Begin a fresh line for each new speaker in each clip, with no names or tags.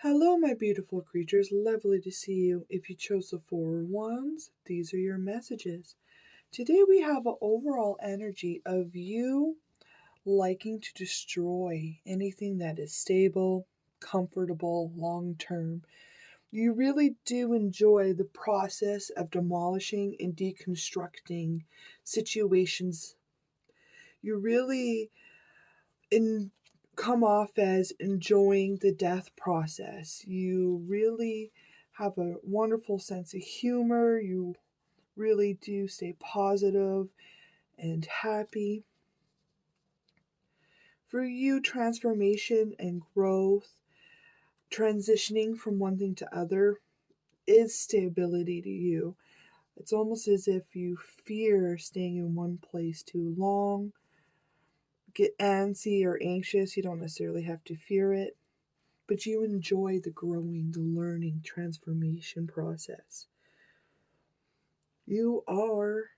Hello, my beautiful creatures. Lovely to see you. If you chose the Four of Wands, these are your messages. Today we have an overall energy of you liking to destroy anything that is stable, comfortable, long term. You really do enjoy the process of demolishing and deconstructing situations. You really in come off as enjoying the death process. You really have a wonderful sense of humor. You really do stay positive and happy. For you, transformation and growth, transitioning from one thing to other, is stability to you. It's almost as if you fear staying in one place too long, get antsy or anxious. You don't necessarily have to fear it, but you enjoy the growing, the learning, transformation process. You are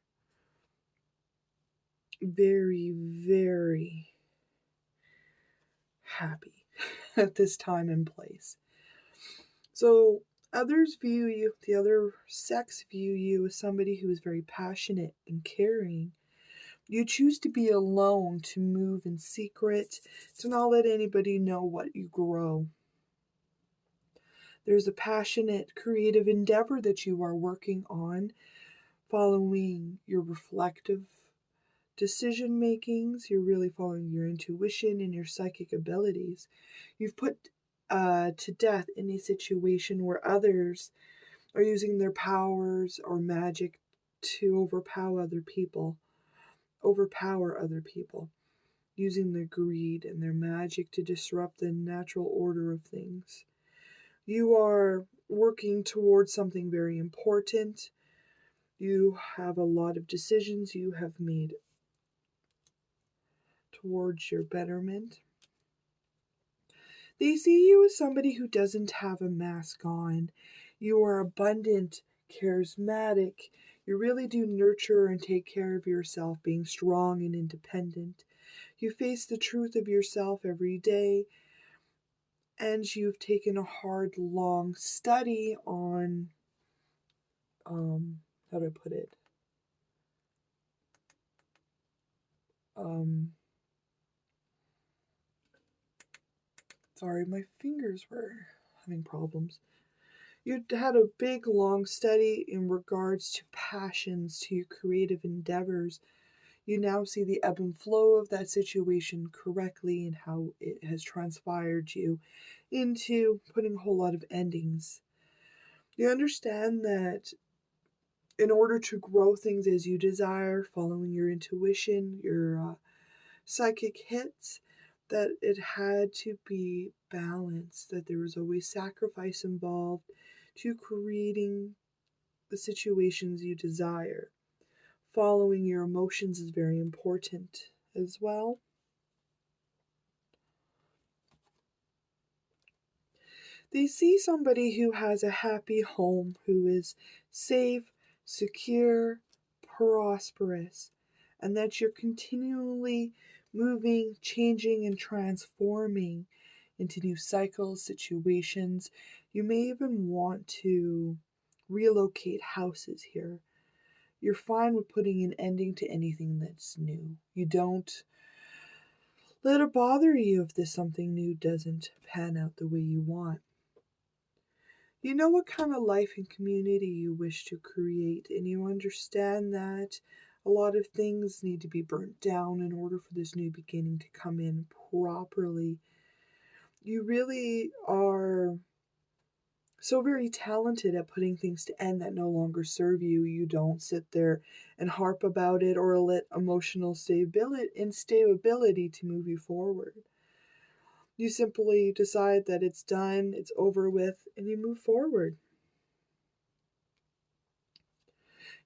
very, very happy at this time and place. So, others view you, the other sex view you as somebody who is very passionate and caring. You choose to be alone, to move in secret, to not let anybody know what you grow. There's a passionate, creative endeavor that you are working on, following your reflective decision makings. You're really following your intuition and your psychic abilities. You've put to death any situation where others are using their powers or magic to overpower other people, using their greed and their magic to disrupt the natural order of things. You are working towards something very important. You have a lot of decisions you have made towards your betterment. They see you as somebody who doesn't have a mask on. You are abundant, charismatic. You really do nurture and take care of yourself, being strong and independent. You face the truth of yourself every day, and you've taken a hard, long study on, how do I put it? Um, Sorry, my fingers were having problems. You had a big, long study in regards to passions, to your creative endeavors. You now see the ebb and flow of that situation correctly and how it has transpired you into putting a whole lot of endings. You understand that in order to grow things as you desire, following your intuition, your psychic hits, that it had to be balanced, that there was always sacrifice involved to creating the situations you desire. Following your emotions is very important as well. They see somebody who has a happy home, who is safe, secure, prosperous, and that you're continually moving, changing, and transforming into new cycles, situations. You may even want to relocate houses here. You're fine with putting an ending to anything that's new. You don't let it bother you if this something new doesn't pan out the way you want. You know what kind of life and community you wish to create, and you understand that a lot of things need to be burnt down in order for this new beginning to come in properly. You really are so very talented at putting things to end that no longer serve you. You don't sit there and harp about it or let emotional instability to move you forward. You simply decide that it's done, it's over with, and you move forward.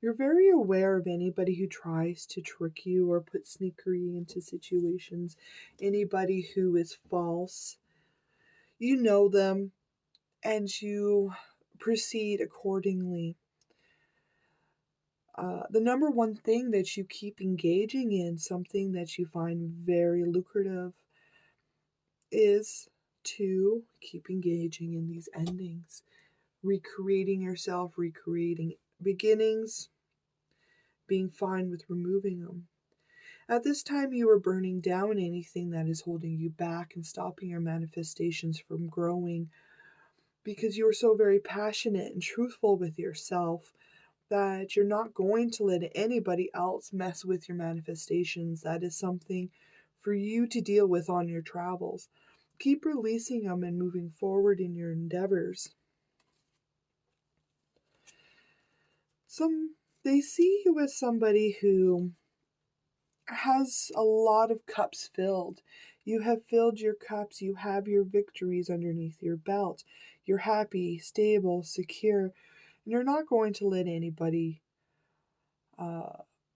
You're very aware of anybody who tries to trick you or put sneakery into situations, anybody who is false. You know them and you proceed accordingly. The number one thing that you keep engaging in, something that you find very lucrative, is to keep engaging in these endings, recreating yourself, recreating beginnings, being fine with removing them. At this time, you are burning down anything that is holding you back and stopping your manifestations from growing, because you are so very passionate and truthful with yourself that you're not going to let anybody else mess with your manifestations. That is something for you to deal with on your travels. Keep releasing them and moving forward in your endeavors. They see you as somebody who has a lot of cups filled. You have filled your cups, you have your victories underneath your belt. You're happy, stable, secure, and you're not going to let anybody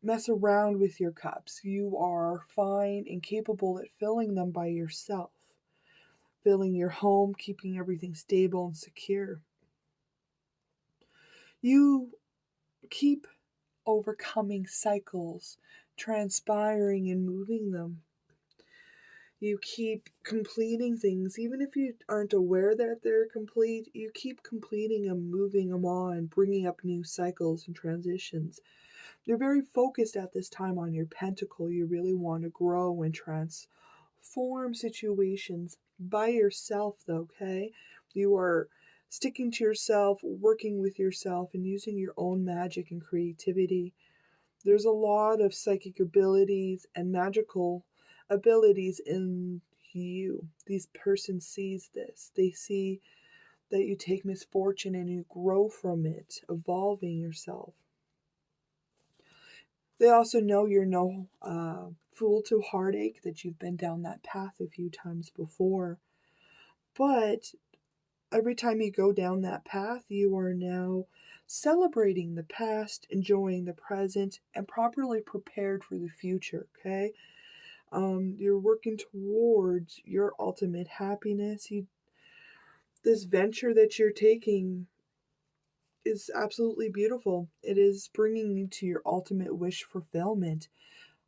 mess around with your cups. You are fine and capable at filling them by yourself, filling your home, keeping everything stable and secure. You keep overcoming cycles, transpiring and moving them. You keep completing things, even if you aren't aware that they're complete, you keep completing them, moving them on, bringing up new cycles and transitions. You're very focused at this time on your pentacle. You really want to grow and transform situations by yourself, though, okay? You are sticking to yourself, working with yourself, and using your own magic and creativity. There's a lot of psychic abilities and magical abilities in you. These person sees this. They see that you take misfortune and you grow from it, evolving yourself. They also know you're no fool to heartache, that you've been down that path a few times before. But every time you go down that path, you are now celebrating the past, enjoying the present, and properly prepared for the future, okay? You're working towards your ultimate happiness. This venture that you're taking is absolutely beautiful. It is bringing you to your ultimate wish fulfillment.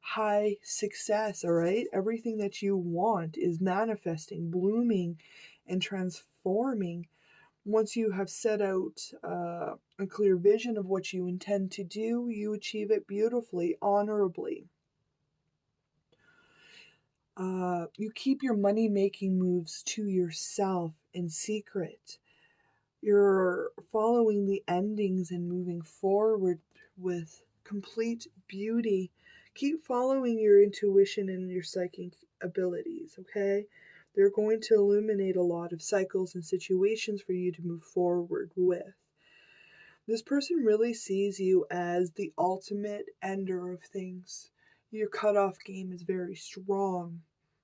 High success, all right? Everything that you want is manifesting, blooming, and transforming. Once you have set out a clear vision of what you intend to do, you achieve it beautifully, honorably. You keep your money-making moves to yourself in secret. You're following the endings and moving forward with complete beauty. Keep following your intuition and your psychic abilities, okay? They're going to illuminate a lot of cycles and situations for you to move forward with. This person really sees you as the ultimate ender of things. Your cutoff game is very strong.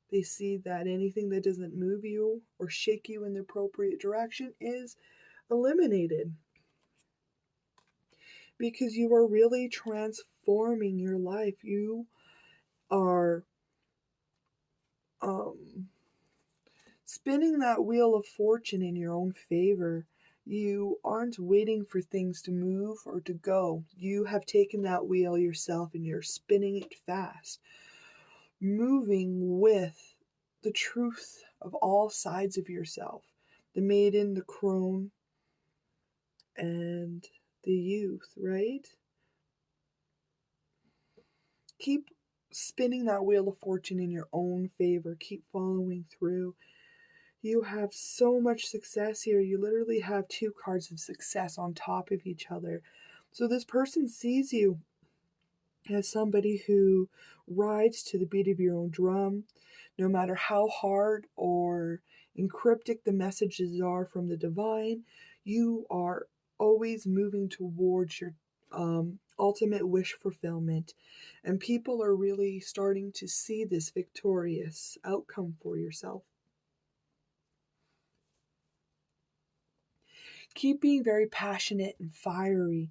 They see that anything that doesn't move you or shake you in the appropriate direction is eliminated, because you are really transforming your life. You are spinning that wheel of fortune in your own favor. You aren't waiting for things to move or to go. You have taken that wheel yourself and you're spinning it fast, moving with the truth of all sides of yourself, the maiden, the crone, and the youth, right? Keep spinning that wheel of fortune in your own favor. Keep following through. You have so much success here. You literally have 2 cards of success on top of each other. So this person sees you as somebody who rides to the beat of your own drum, no matter how hard or encryptic the messages are from the divine. You are always moving towards your ultimate wish fulfillment, and people are really starting to see this victorious outcome for yourself. Keep being very passionate and fiery.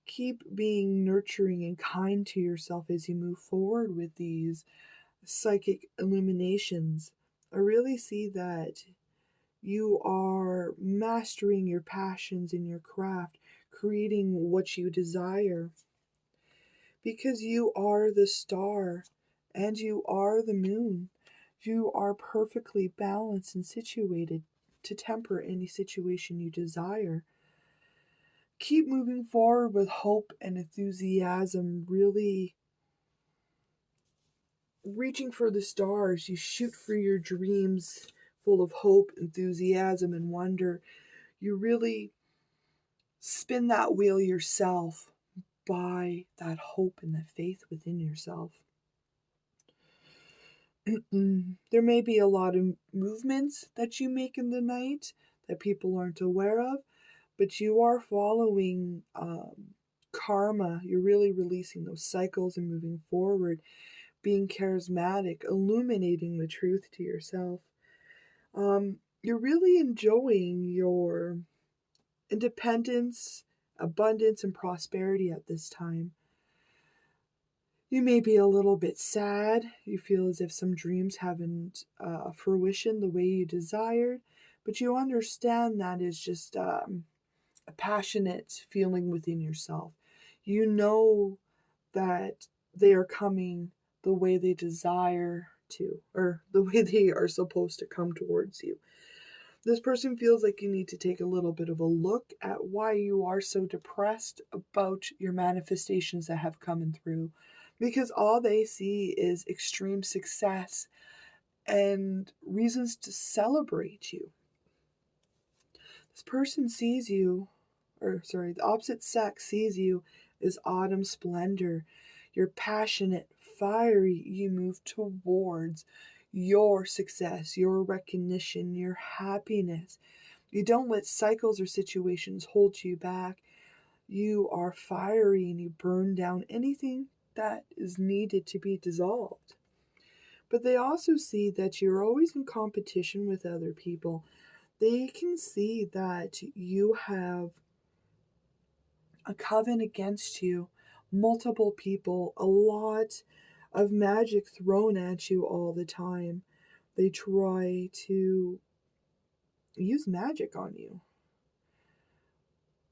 Keep being nurturing and kind to yourself as you move forward with these psychic illuminations. I really see that you are mastering your passions in your craft, creating what you desire. Because you are the star and you are the moon. You are perfectly balanced and situated to temper any situation you desire. Keep moving forward with hope and enthusiasm, really reaching for the stars. You shoot for your dreams full of hope, enthusiasm, and wonder. You really spin that wheel yourself by that hope and that faith within yourself. There may be a lot of movements that you make in the night that people aren't aware of, but you are following karma. You're really releasing those cycles and moving forward, being charismatic, illuminating the truth to yourself. You're really enjoying your independence, abundance, and prosperity at this time. You may be a little bit sad. You feel as if some dreams haven't fruition the way you desired, but you understand that is just a passionate feeling within yourself. You know that they are coming the way they desire to, or the way they are supposed to come towards you. This person feels like you need to take a little bit of a look at why you are so depressed about your manifestations that have come through, because all they see is extreme success and reasons to celebrate you. This person sees you, the opposite sex sees you as autumn splendor. You're passionate, fiery, you move towards your success, your recognition, your happiness. You don't let cycles or situations hold you back. You are fiery and you burn down anything that is needed to be dissolved. But they also see that you're always in competition with other people. They can see that you have a coven against you, multiple people, a lot of magic thrown at you all the time. They try to use magic on you.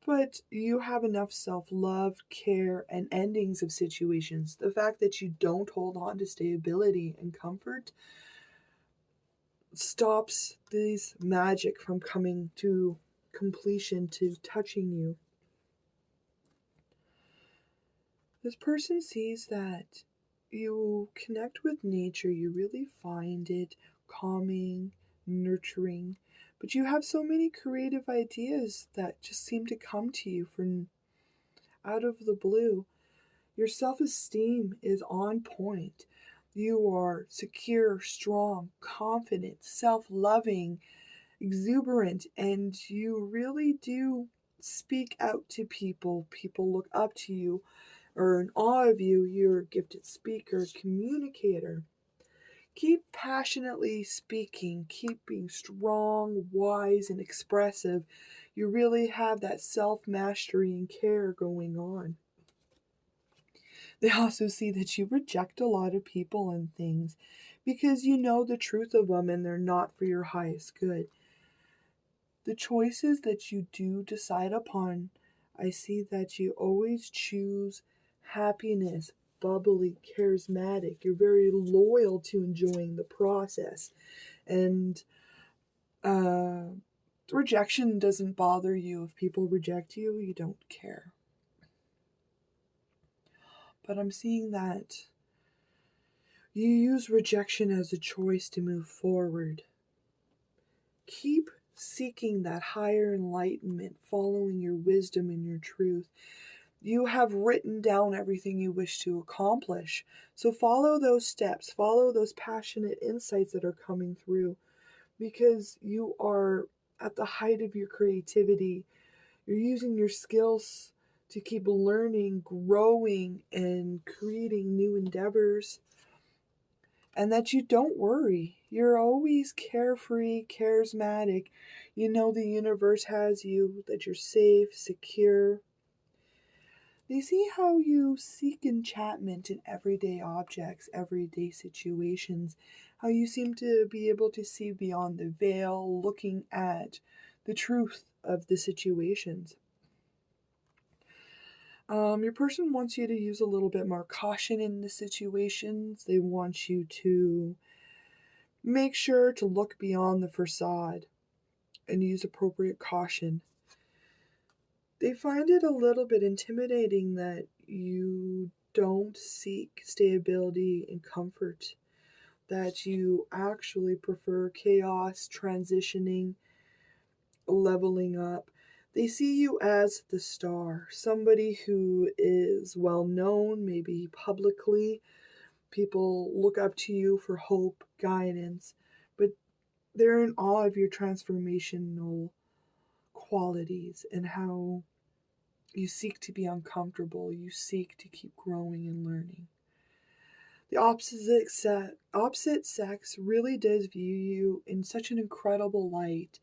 But you have enough self-love, care, and endings of situations. The fact that you don't hold on to stability and comfort stops this magic from coming to completion, to touching you. This person sees that you connect with nature, you really find it calming, nurturing, but you have so many creative ideas that just seem to come to you from out of the blue. Your self-esteem is on point. You are secure, strong, confident, self-loving, exuberant, and you really do speak out to people. People look up to you, or in awe of you. You're a gifted speaker, communicator. Keep passionately speaking, keep being strong, wise, and expressive. You really have that self-mastery and care going on. They also see that you reject a lot of people and things because you know the truth of them and they're not for your highest good. The choices that you do decide upon, I see that you always choose happiness, bubbly, charismatic. You're very loyal to enjoying the process. And rejection doesn't bother you. If people reject you, you don't care. But I'm seeing that you use rejection as a choice to move forward. Keep seeking that higher enlightenment, following your wisdom and your truth. You have written down everything you wish to accomplish. So follow those steps, follow those passionate insights that are coming through, because you are at the height of your creativity. You're using your skills to keep learning, growing, and creating new endeavors. And that you don't worry. You're always carefree, charismatic. You know the universe has you, that you're safe, secure. They see how you seek enchantment in everyday objects, everyday situations, how you seem to be able to see beyond the veil, looking at the truth of the situations. Your person wants you to use a little bit more caution in the situations. They want you to Make sure to look beyond the facade and use appropriate caution. They find it a little bit intimidating that you don't seek stability and comfort, that you actually prefer chaos, transitioning, leveling up. They see you as the star, somebody who is well known, maybe publicly. People look up to you for hope, guidance, but they're in awe of your transformational qualities and how you seek to be uncomfortable, you seek to keep growing and learning. The opposite sex really does view you in such an incredible light.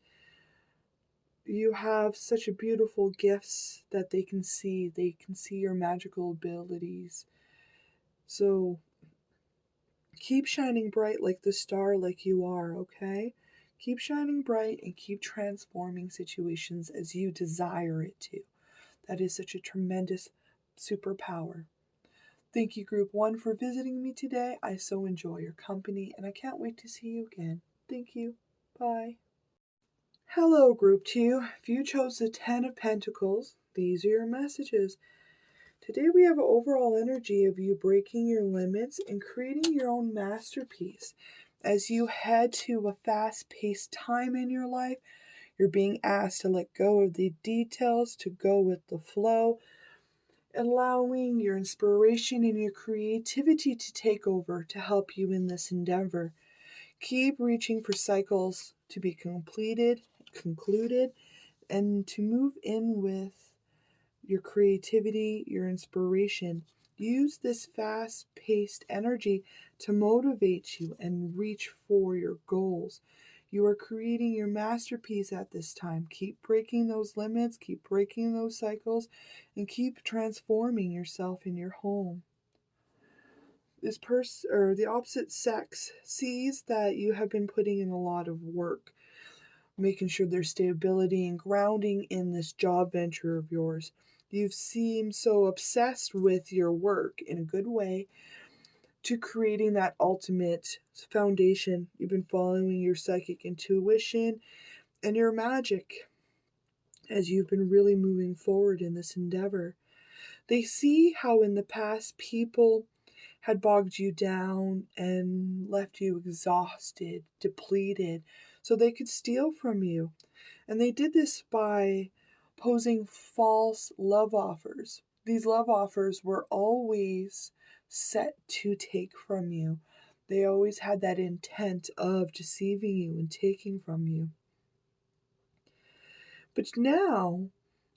You have such a beautiful gifts that they can see. They can see your magical abilities. So keep shining bright like the star, like you are, okay? Keep shining bright and keep transforming situations as you desire it to. That is such a tremendous superpower. Thank you, Group 1, for visiting me today. I so enjoy your company, and I can't wait to see you again. Thank you. Bye. Hello, Group 2. If you chose the Ten of Pentacles, these are your messages. Today we have an overall energy of you breaking your limits and creating your own masterpiece. As you head to a fast-paced time in your life, you're being asked to let go of the details, to go with the flow, allowing your inspiration and your creativity to take over to help you in this endeavor. Keep reaching for cycles to be concluded, and to move in with your creativity, your inspiration. Use this fast-paced energy to motivate you and reach for your goals. You are creating your masterpiece at this time. Keep breaking those limits, keep breaking those cycles, and keep transforming yourself in your home. This person, or the opposite sex, sees that you have been putting in a lot of work, making sure there's stability and grounding in this job venture of yours. You've seemed so obsessed with your work in a good way to creating that ultimate foundation. You've been following your psychic intuition and your magic as you've been really moving forward in this endeavor. They see how in the past people had bogged you down and left you exhausted, depleted, so they could steal from you. And they did this by posing false love offers. These love offers were always set to take from you. They always had that intent of deceiving you and taking from you. But now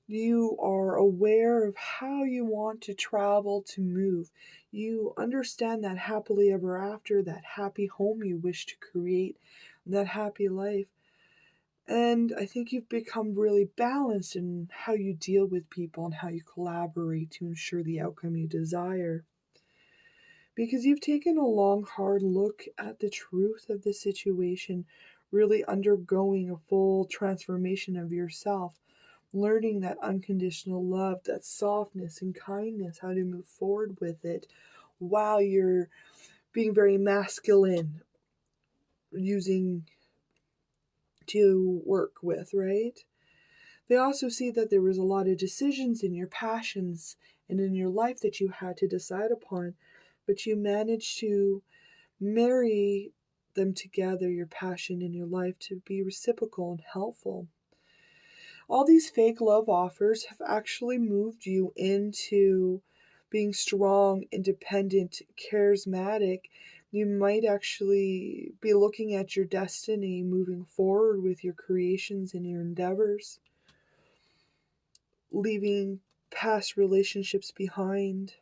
you are aware of how you want to travel, to move. You understand that happily ever after, that happy home you wish to create, that happy life. And I think you've become really balanced in how you deal with people and how you collaborate to ensure the outcome you desire. Because you've taken a long, hard look at the truth of the situation, really undergoing a full transformation of yourself, learning that unconditional love, that softness and kindness, how to move forward with it while you're being very masculine, using to work with, right? They also see that there was a lot of decisions in your passions and in your life that you had to decide upon, but you managed to marry them together, your passion and your life, to be reciprocal and helpful. All these fake love offers have actually moved you into being strong, independent, charismatic. You might actually be looking at your destiny, moving forward with your creations and your endeavors, leaving past relationships behind.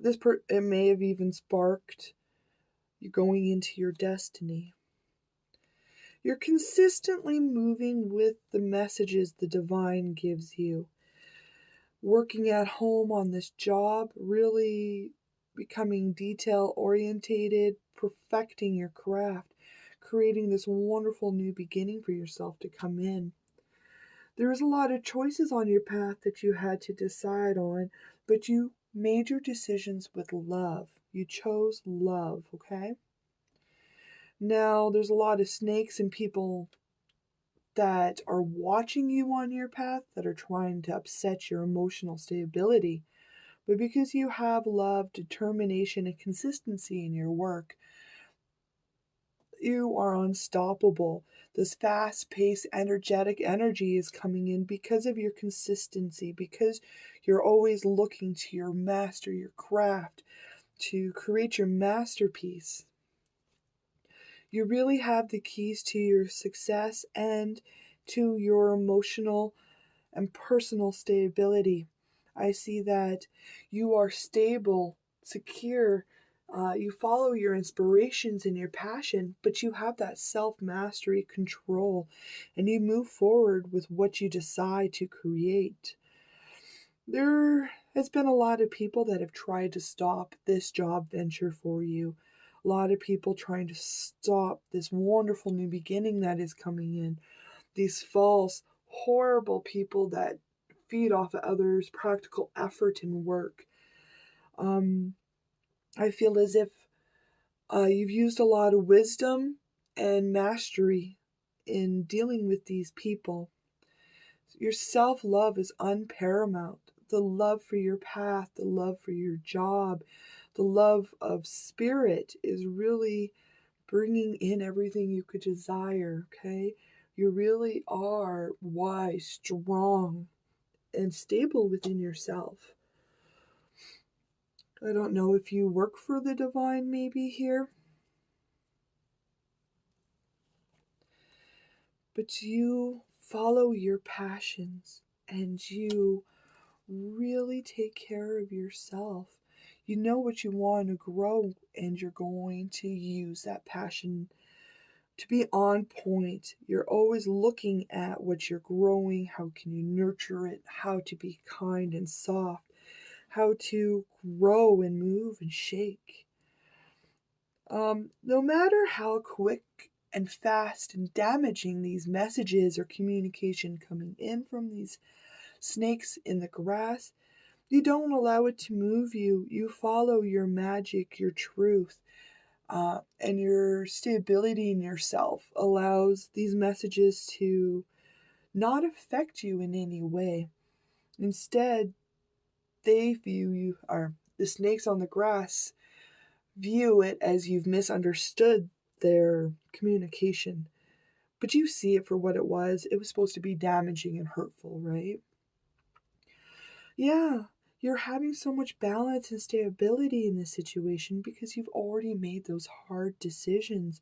It may have even sparked you going into your destiny. You're consistently moving with the messages the divine gives you. Working at home on this job, really becoming detail orientated, perfecting your craft, creating this wonderful new beginning for yourself to come in. There was a lot of choices on your path that you had to decide on, but you made your decisions with love. You chose love, okay? Now, there's a lot of snakes and people that are watching you on your path that are trying to upset your emotional stability. But because you have love, determination, and consistency in your work, you are unstoppable. This fast paced, energetic energy is coming in because of your consistency, because you're always looking to your master, your craft, to create your masterpiece. You really have the keys to your success and to your emotional and personal stability. I see that you are stable, secure. You follow your inspirations and your passion, but you have that self mastery control and you move forward with what you decide to create. There has been a lot of people that have tried to stop this job venture for you. A lot of people trying to stop this wonderful new beginning that is coming in. These false, horrible people that feed off of others' practical effort and work. Um, I feel as if you've used a lot of wisdom and mastery in dealing with these people. Your self love is unparamount. The love for your path, the love for your job, the love of spirit is really bringing in everything you could desire, okay? You really are wise, strong, and stable within yourself. I don't know if you work for the divine maybe here, but you follow your passions and you really take care of yourself. You know what you want to grow, and you're going to use that passion to be on point. You're always looking at what you're growing, how can you nurture it, how to be kind and soft, how to grow and move and shake. No matter how quick and fast and damaging these messages or communication coming in from these snakes in the grass, you don't allow it to move you. You follow your magic, your truth, and your stability in yourself allows these messages to not affect you in any way. Instead, they view you, or the snakes on the grass view it as you've misunderstood their communication. But you see it for what it was. It was supposed to be damaging and hurtful, right? Yeah, you're having so much balance and stability in this situation because you've already made those hard decisions.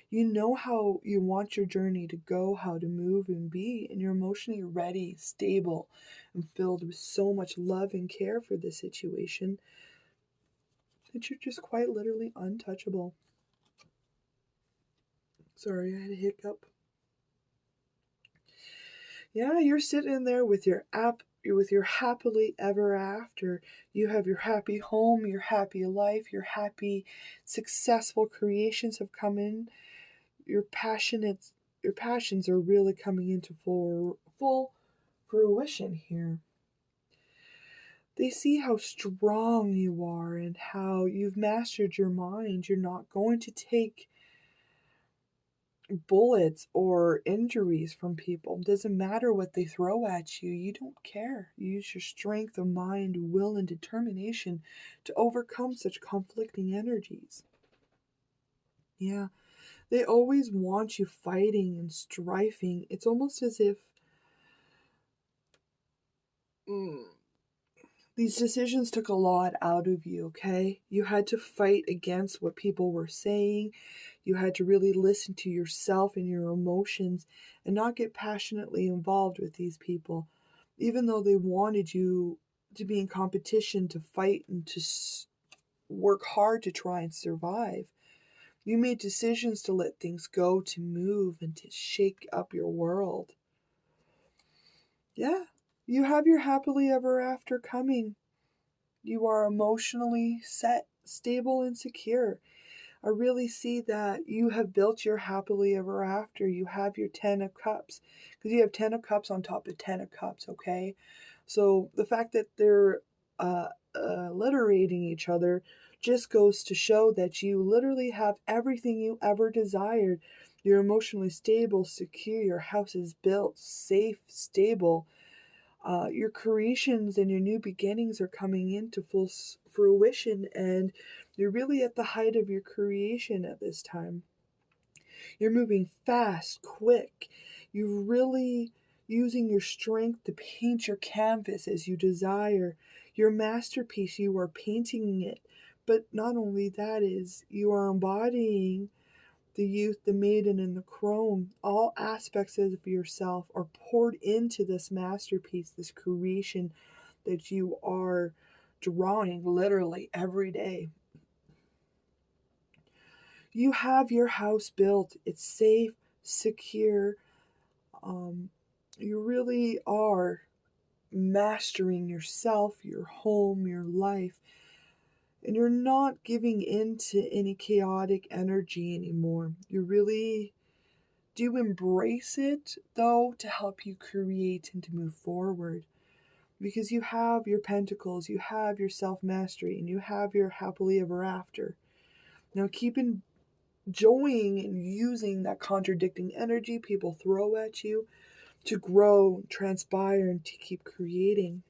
You know how you want your journey to go, how to move and be, and you're emotionally ready, stable, and filled with so much love and care for this situation that you're just quite literally untouchable. Sorry, I had a hiccup. Yeah, you're sitting there with your happily ever after. You have your happy home, your happy life, your happy successful creations have come in. Your passions are really coming into full fruition here. They see how strong you are and how you've mastered your mind. You're not going to take bullets or injuries from people. It doesn't matter what they throw at you. You don't care. You use your strength of mind, will, and determination to overcome such conflicting energies. Yeah, they always want you fighting and striving. It's almost as if mm, these decisions took a lot out of you, okay? You had to fight against what people were saying. You had to really listen to yourself and your emotions and not get passionately involved with these people, even though they wanted you to be in competition, to fight, and to work hard to try and survive. You made decisions to let things go, to move, and to shake up your world. Yeah, you have your happily ever after coming. You are emotionally set, stable, and secure. I really see that you have built your happily ever after. You have your 10 of cups because you have 10 of cups on top of 10 of cups, okay? So the fact that they're alliterating each other just goes to show that you literally have everything you ever desired. You're emotionally stable, secure, your house is built, safe, stable. Your creations and your new beginnings are coming into full fruition, and you're really at the height of your creation at this time. You're moving fast, quick. You're really using your strength to paint your canvas as you desire. Your masterpiece, you are painting it. But not only that is, you are embodying the youth, the maiden, and the crone. All aspects of yourself are poured into this masterpiece, this creation that you are drawing literally every day. You have your house built. It's safe, secure. You really are mastering yourself, your home, your life, and you're not giving in to any chaotic energy anymore. You really do embrace it, though, to help you create and to move forward. Because you have your pentacles, you have your self mastery, and you have your happily ever after. Now, keep enjoying and using that contradicting energy people throw at you to grow, transpire, and to keep creating.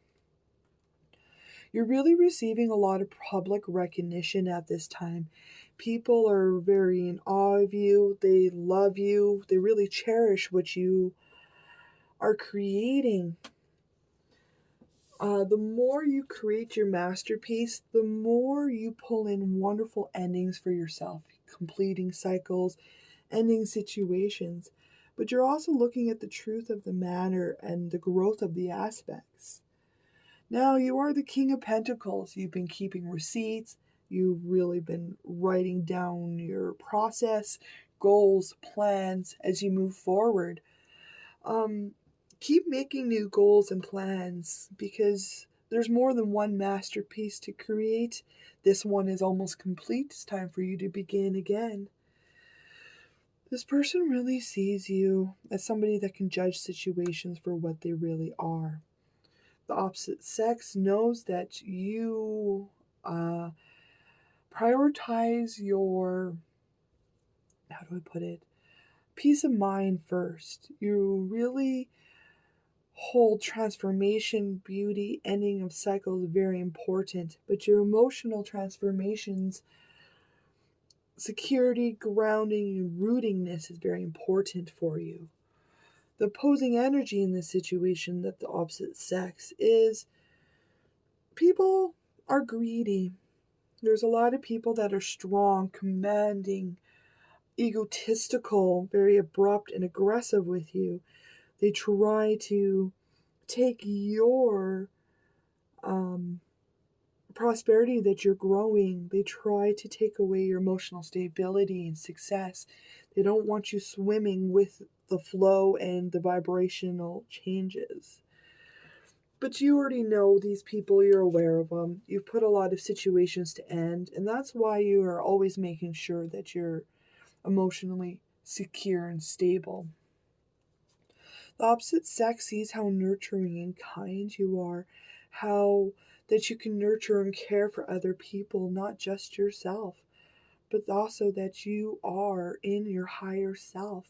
You're really receiving a lot of public recognition at this time. People are very in awe of you, they love you, they really cherish what you are creating. The more you create your masterpiece, the more you pull in wonderful endings for yourself, completing cycles, ending situations. But you're also looking at the truth of the matter and the growth of the aspects. Now, you are the King of Pentacles. You've been keeping receipts. You've really been writing down your process, goals, plans as you move forward. Keep making new goals and plans because there's more than one masterpiece to create. This one is almost complete. It's time for you to begin again. This person really sees you as somebody that can judge situations for what they really are. The opposite sex knows that you prioritize your, how do I put it, peace of mind first. You really hold transformation, beauty, ending of cycles very important, but your emotional transformations, security, grounding, and rootingness is very important for you. The opposing energy in this situation that the opposite sex is people are greedy. There's a lot of people that are strong, commanding, egotistical, very abrupt and aggressive with you. They try to take your prosperity that you're growing. They try to take away your emotional stability and success. They don't want you swimming with the flow and the vibrational changes. But you already know these people, you're aware of them. You've put a lot of situations to end, and that's why you are always making sure that you're emotionally secure and stable. The opposite sex sees how nurturing and kind you are, how that you can nurture and care for other people, not just yourself, but also that you are in your higher self.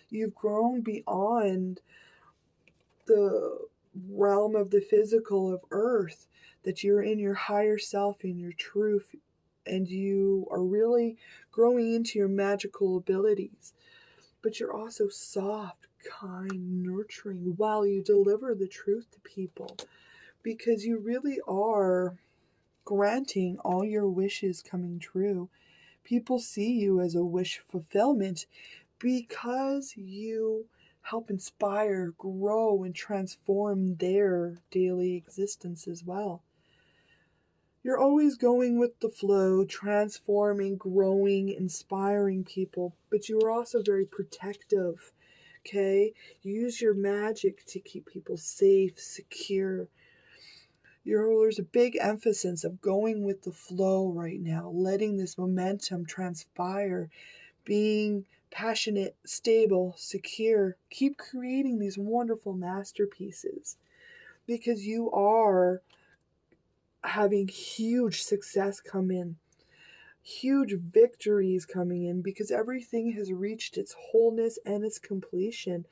You've grown beyond the realm of the physical of earth, that you're in your higher self, in your truth, and you are really growing into your magical abilities. But you're also soft, kind, nurturing while you deliver the truth to people, because you really are granting all your wishes coming true. People see you as a wish fulfillment because you help inspire, grow, and transform their daily existence as well. You're always going with the flow, transforming, growing, inspiring people, but you are also very protective, okay? You use your magic to keep people safe, secure. There's a big emphasis of going with the flow right now, letting this momentum transpire, being passionate, stable, secure. Keep creating these wonderful masterpieces because you are having huge success come in. huge victories coming in because everything has reached its wholeness and its completion.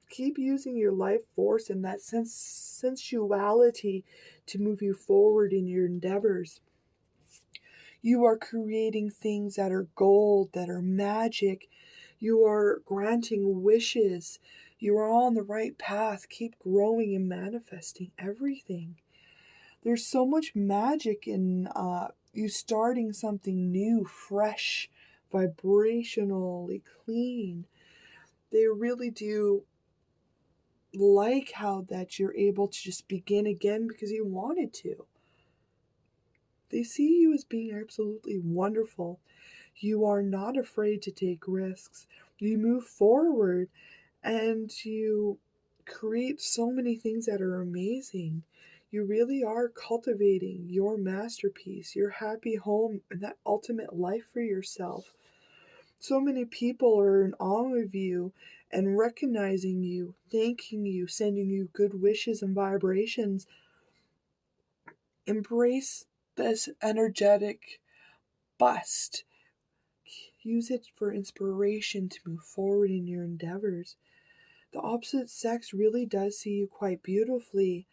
Keep using your life force and that sensuality to move you forward in your endeavors. You are creating things that are gold, that are magic. You are granting wishes. You are on the right path. Keep growing and manifesting everything. There's so much magic in you starting something new, fresh, vibrationally clean. They really do like how that you're able to just begin again because you wanted to. They see you as being absolutely wonderful. You are not afraid to take risks. You move forward and you create so many things that are amazing. You really are cultivating your masterpiece, your happy home, and that ultimate life for yourself. So many people are in awe of you and recognizing you, thanking you, sending you good wishes and vibrations. Embrace this energetic bust. Use it for inspiration to move forward in your endeavors. The opposite sex really does see you quite beautifully.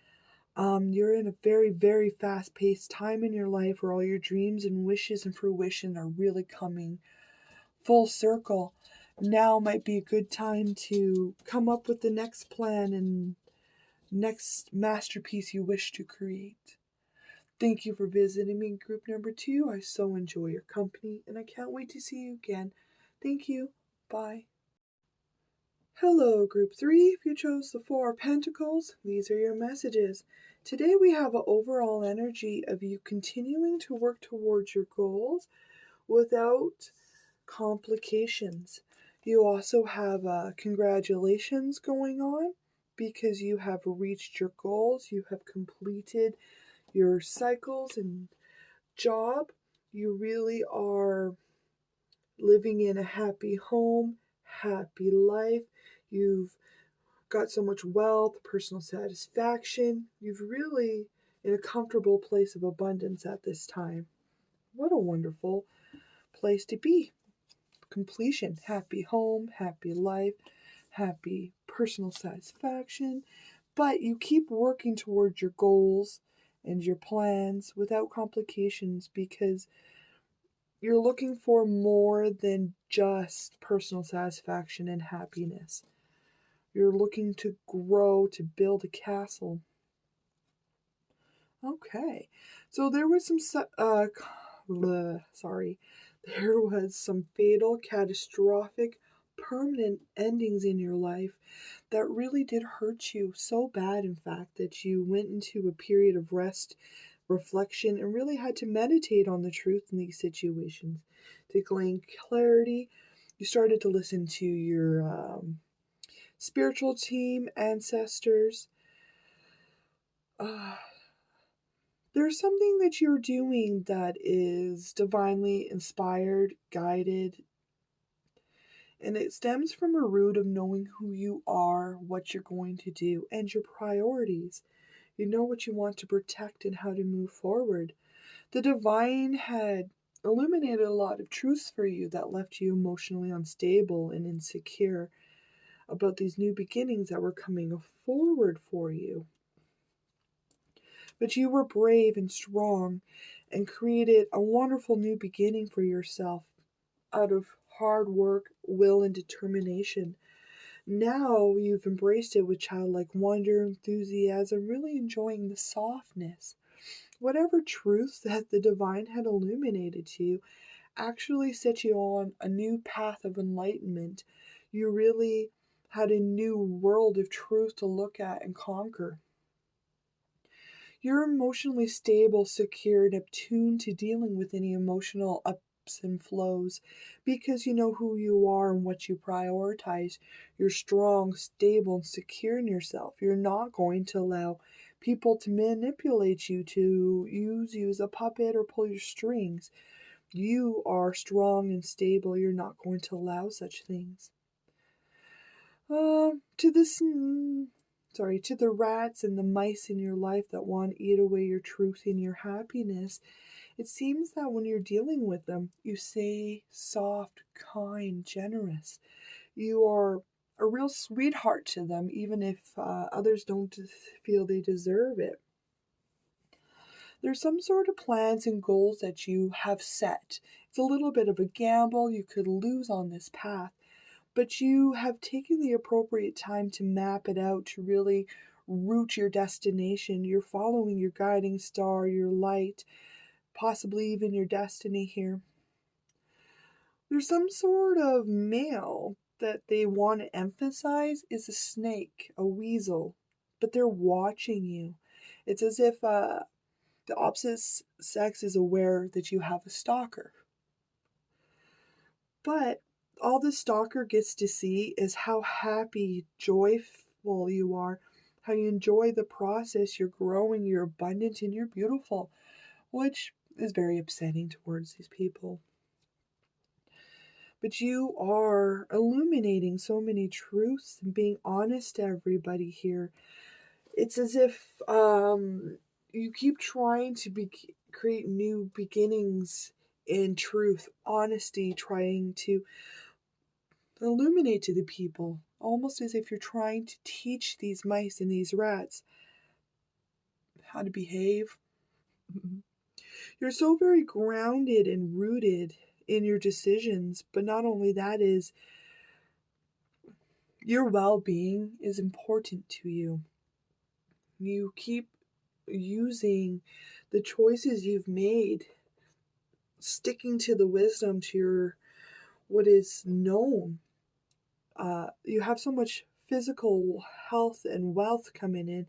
You're in a very, very fast paced time in your life where all your dreams and wishes and fruition are really coming full circle. Now might be a good time to come up with the next plan and next masterpiece you wish to create. Thank you for visiting me in group number 2. I so enjoy your company and I can't wait to see you again. Thank you. Bye. Hello, group 3. If you chose the 4 of Pentacles, these are your messages. Today we have an overall energy of you continuing to work towards your goals without complications. You also have congratulations going on because you have reached your goals. You have completed your cycles and job. You really are living in a happy home, happy life. You've got so much wealth, personal satisfaction. You've really in a comfortable place of abundance at this time. What a wonderful place to be. Completion, happy home, happy life, happy personal satisfaction. But you keep working towards your goals and your plans without complications because you're looking for more than just personal satisfaction and happiness. You're looking to grow, to build a castle. Okay, so there was some, there was some fatal, catastrophic, permanent endings in your life that really did hurt you so bad, in fact, that you went into a period of rest, reflection, and really had to meditate on the truth in these situations. To gain clarity, you started to listen to your spiritual team, ancestors. There's something that you're doing that is divinely inspired, guided, and it stems from a root of knowing who you are, what you're going to do, and your priorities. You know what you want to protect and how to move forward. The divine had illuminated a lot of truths for you that left you emotionally unstable and insecure about these new beginnings that were coming forward for you. But you were brave and strong and created a wonderful new beginning for yourself out of hard work, will, and determination. Now you've embraced it with childlike wonder, enthusiasm, really enjoying the softness. Whatever truths that the divine had illuminated to you actually set you on a new path of enlightenment. You really had a new world of truth to look at and conquer. You're emotionally stable, secure, and attuned to dealing with any emotional ups and flows because you know who you are and what you prioritize. You're strong, stable, and secure in yourself. You're not going to allow people to manipulate you, to use you as a puppet or pull your strings. You are strong and stable. You're not going to allow such things. To this to the rats and the mice in your life that want to eat away your truth and your happiness. It seems that when you're dealing with them, you stay soft, kind, generous. You are a real sweetheart to them, even if others don't feel they deserve it. There's some sort of plans and goals that you have set. It's a little bit of a gamble. You could lose on this path, but you have taken the appropriate time to map it out, to really root your destination. You're following your guiding star, your light, possibly even your destiny here. There's some sort of male that they want to emphasize is a snake, a weasel, but they're watching you. It's as if the opposite sex is aware that you have a stalker. But all the stalker gets to see is how happy, joyful you are, how you enjoy the process, you're growing, you're abundant, and you're beautiful, which is very upsetting towards these people. But you are illuminating so many truths and being honest to everybody here. It's as if you keep trying to create new beginnings in truth, honesty, trying to illuminate to the people, almost as if you're trying to teach these mice and these rats how to behave. You're so very grounded and rooted in your decisions, but not only that is your well-being is important to you. You keep using the choices you've made, sticking to the wisdom, to your what is known. You have so much physical health and wealth coming in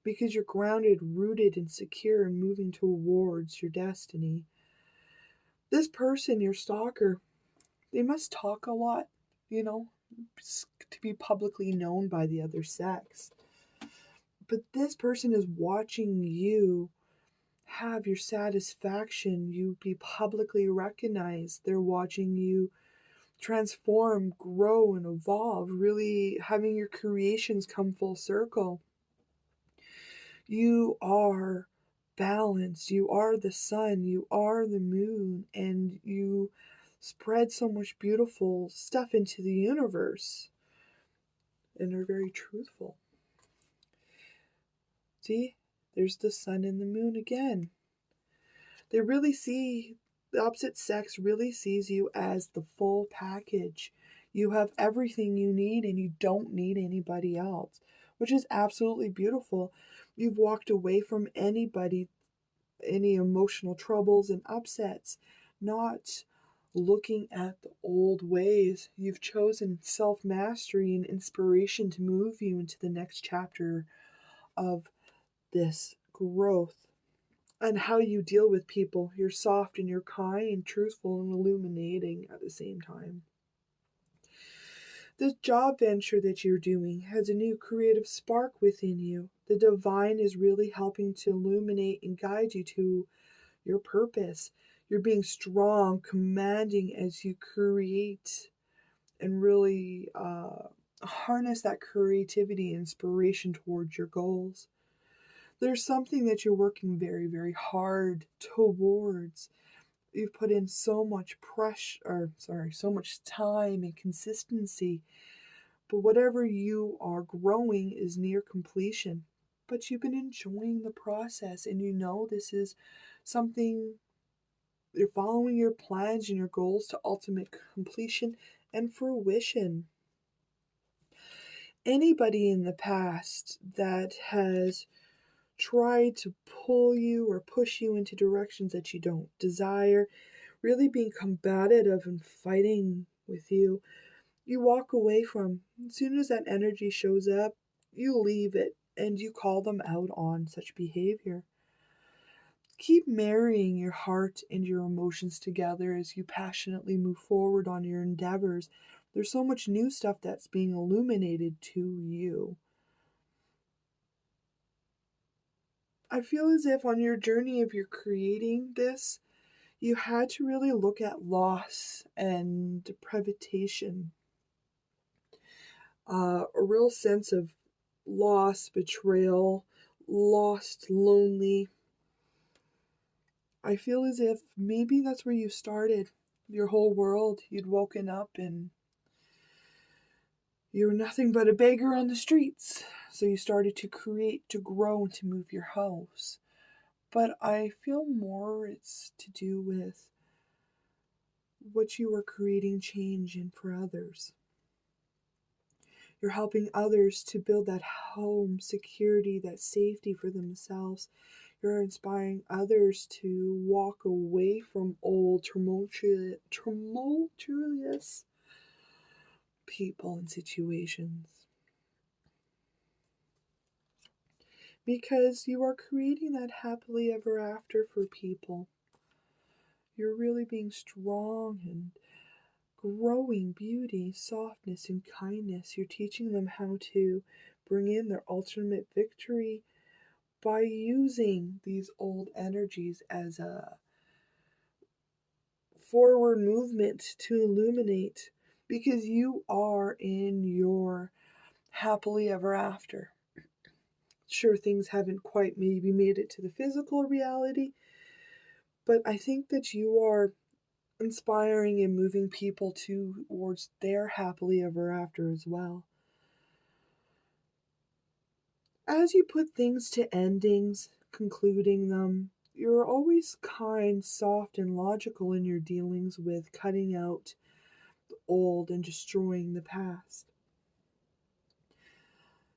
because you're grounded, rooted, and secure and moving towards your destiny. This person, your stalker, they must talk a lot, to be publicly known by the other sex. But this person is watching you have your satisfaction, you be publicly recognized. They're watching you transform, grow, and evolve, really having your creations come full circle. You are balanced, you are the sun, you are the moon, and you spread so much beautiful stuff into the universe and are very truthful. See, there's the sun and the moon again. They really see, the opposite sex really sees you as the full package. You have everything you need and you don't need anybody else, which is absolutely beautiful. You've walked away from anybody, any emotional troubles and upsets, not looking at the old ways. You've chosen self-mastery and inspiration to move you into the next chapter of this growth. And how you deal with people. You're soft and you're kind, truthful and illuminating at the same time. This job venture that you're doing has a new creative spark within you. The divine is really helping to illuminate and guide you to your purpose. You're being strong, commanding as you create and really harness that creativity and inspiration towards your goals. There's something that you're working very, very hard towards. You've put in so much so much time and consistency. But whatever you are growing is near completion. But you've been enjoying the process and you know this is something you're following your plans and your goals to ultimate completion and fruition. Anybody in the past that has tried to pull you or push you into directions that you don't desire, really being combative and fighting with you, you walk away from. As soon as that energy shows up, you leave it and you call them out on such behavior. Keep marrying your heart and your emotions together as you passionately move forward on your endeavors. There's so much new stuff that's being illuminated to you. I feel as if on your journey of your creating this, you had to really look at loss and deprivation. A real sense of loss, betrayal, lost, lonely. I feel as if maybe that's where you started your whole world. You'd woken up and you were nothing but a beggar on the streets. So you started to create, to grow, and to move your house. But I feel more it's to do with what you were creating change in for others. You're helping others to build that home security, that safety for themselves. You're inspiring others to walk away from old, tumultuous people and situations. Because you are creating that happily ever after for people. You're really being strong and growing beauty, softness, and kindness. You're teaching them how to bring in their ultimate victory by using these old energies as a forward movement to illuminate, because you are in your happily ever after. Sure, things haven't quite maybe made it to the physical reality, but I think that you are inspiring and moving people towards their happily ever after as well. As you put things to endings, concluding them, you're always kind, soft, and logical in your dealings with cutting out the old and destroying the past.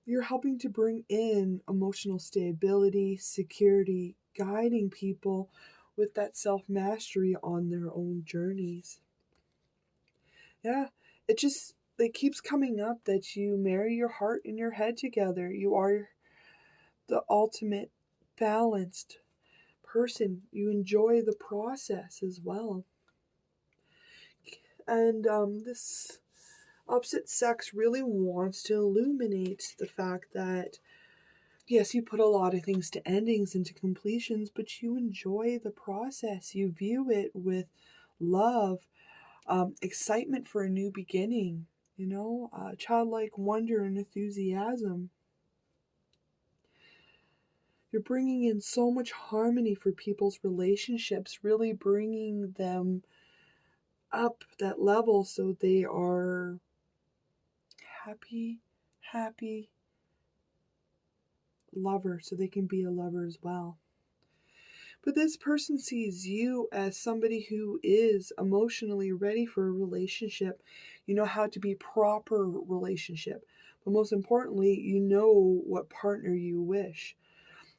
You're helping to bring in emotional stability, security, guiding people with that self mastery on their own journeys. Yeah, it keeps coming up that you marry your heart and your head together. You are the ultimate balanced person. You enjoy the process as well. And this opposite sex really wants to illuminate the fact that, yes, you put a lot of things to endings and to completions, but you enjoy the process. You view it with love, excitement for a new beginning, childlike wonder and enthusiasm. You're bringing in so much harmony for people's relationships, really bringing them up that level so they are happy lover, so they can be a lover as well. But this person sees you as somebody who is emotionally ready for a relationship. You know how to be proper relationship. But most importantly, you know what partner you wish.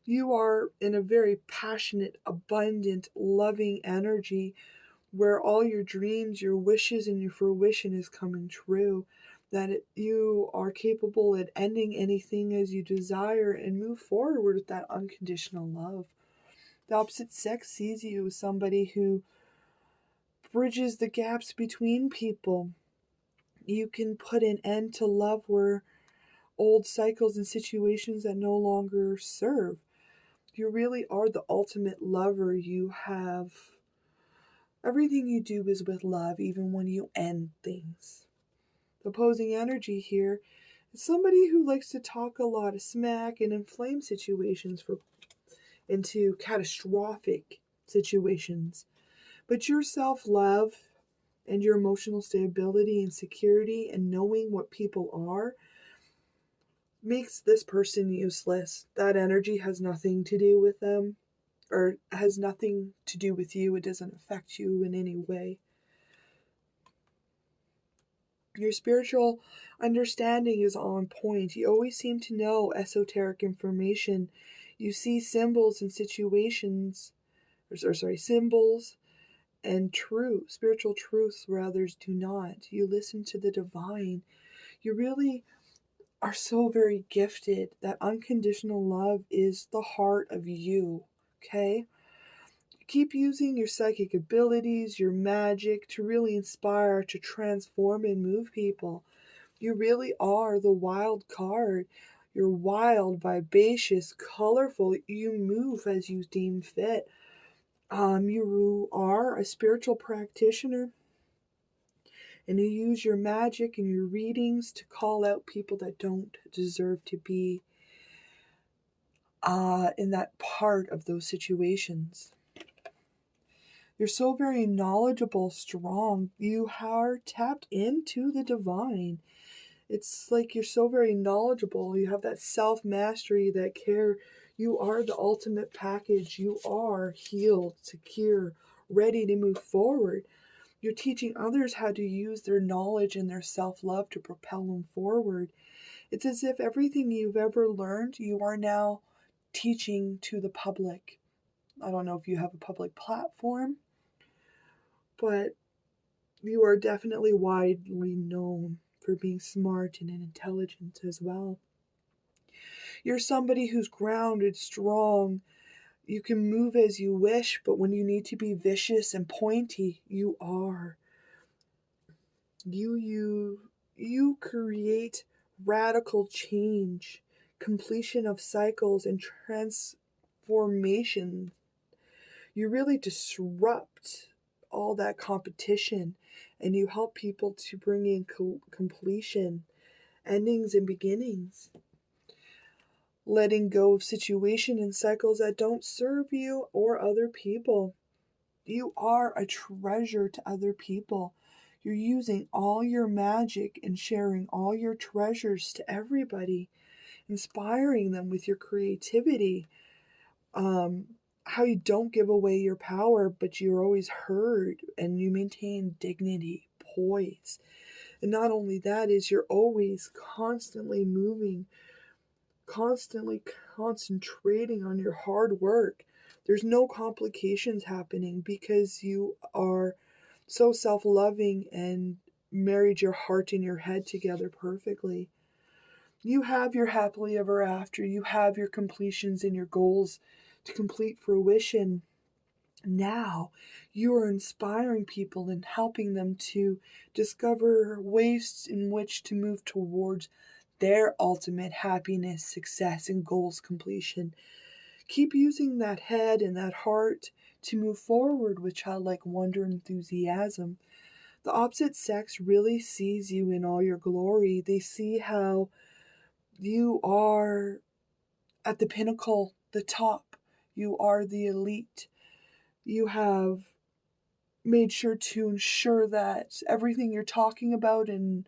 You are in a very passionate, abundant, loving energy where all your dreams, your wishes, and your fruition is coming true. You are capable at ending anything as you desire and move forward with that unconditional love. The opposite sex sees you as somebody who bridges the gaps between people. You can put an end to love where old cycles and situations that no longer serve. You really are the ultimate lover. You have everything you do is with love, even when you end things. The opposing energy here is somebody who likes to talk a lot of smack and inflame situations into catastrophic situations. But your self-love and your emotional stability and security and knowing what people are makes this person useless. That energy has nothing to do with them, or has nothing to do with you. It doesn't affect you in any way. Your spiritual understanding is on point. You always seem to know esoteric information. You see symbols and situations, symbols and spiritual truths where others do not. You listen to the divine. You really are so very gifted. That unconditional love is the heart of you, okay? Keep using your psychic abilities, your magic to really inspire, to transform and move people. You really are the wild card. You're wild, vivacious, colorful. You move as you deem fit. You are a spiritual practitioner, and you use your magic and your readings to call out people that don't deserve to be in that part of those situations. You're so very knowledgeable, strong. You are tapped into the divine. It's like you're so very knowledgeable. You have that self mastery, that care. You are the ultimate package. You are healed, secure, ready to move forward. You're teaching others how to use their knowledge and their self love to propel them forward. It's as if everything you've ever learned, you are now teaching to the public. I don't know if you have a public platform, but you are definitely widely known for being smart and intelligent as well. You're somebody who's grounded, strong. You can move as you wish, but when you need to be vicious and pointy, you are. You create radical change, completion of cycles and transformation. You really disrupt all that competition and you help people to bring in completion, endings and beginnings, letting go of situation and cycles that don't serve you or other people. You are a treasure to other people. You're using all your magic and sharing all your treasures to everybody, inspiring them with your creativity. How you don't give away your power, but you're always heard and you maintain dignity, poise. And not only that is you're always constantly moving, constantly concentrating on your hard work. There's no complications happening because you are so self loving and married your heart and your head together perfectly. You have your happily ever after, you have your completions and your goals to complete fruition. Now you are inspiring people and helping them to discover ways in which to move towards their ultimate happiness, success, and goals completion. Keep using that head and that heart to move forward with childlike wonder and enthusiasm. The opposite sex really sees you in all your glory. They see how you are at the pinnacle, the top. You are the elite. You have made sure to ensure that everything you're talking about and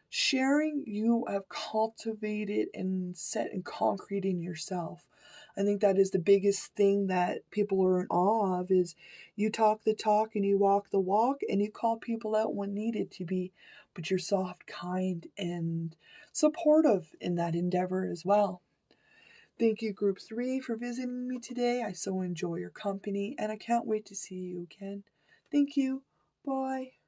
sharing, you have cultivated and set in concrete in yourself. I think that is the biggest thing that people are in awe of is you talk the talk and you walk the walk and you call people out when needed to be, but you're soft, kind, and supportive in that endeavor as well. Thank you, Group 3, for visiting me today. I so enjoy your company and I can't wait to see you again. Thank you. Bye.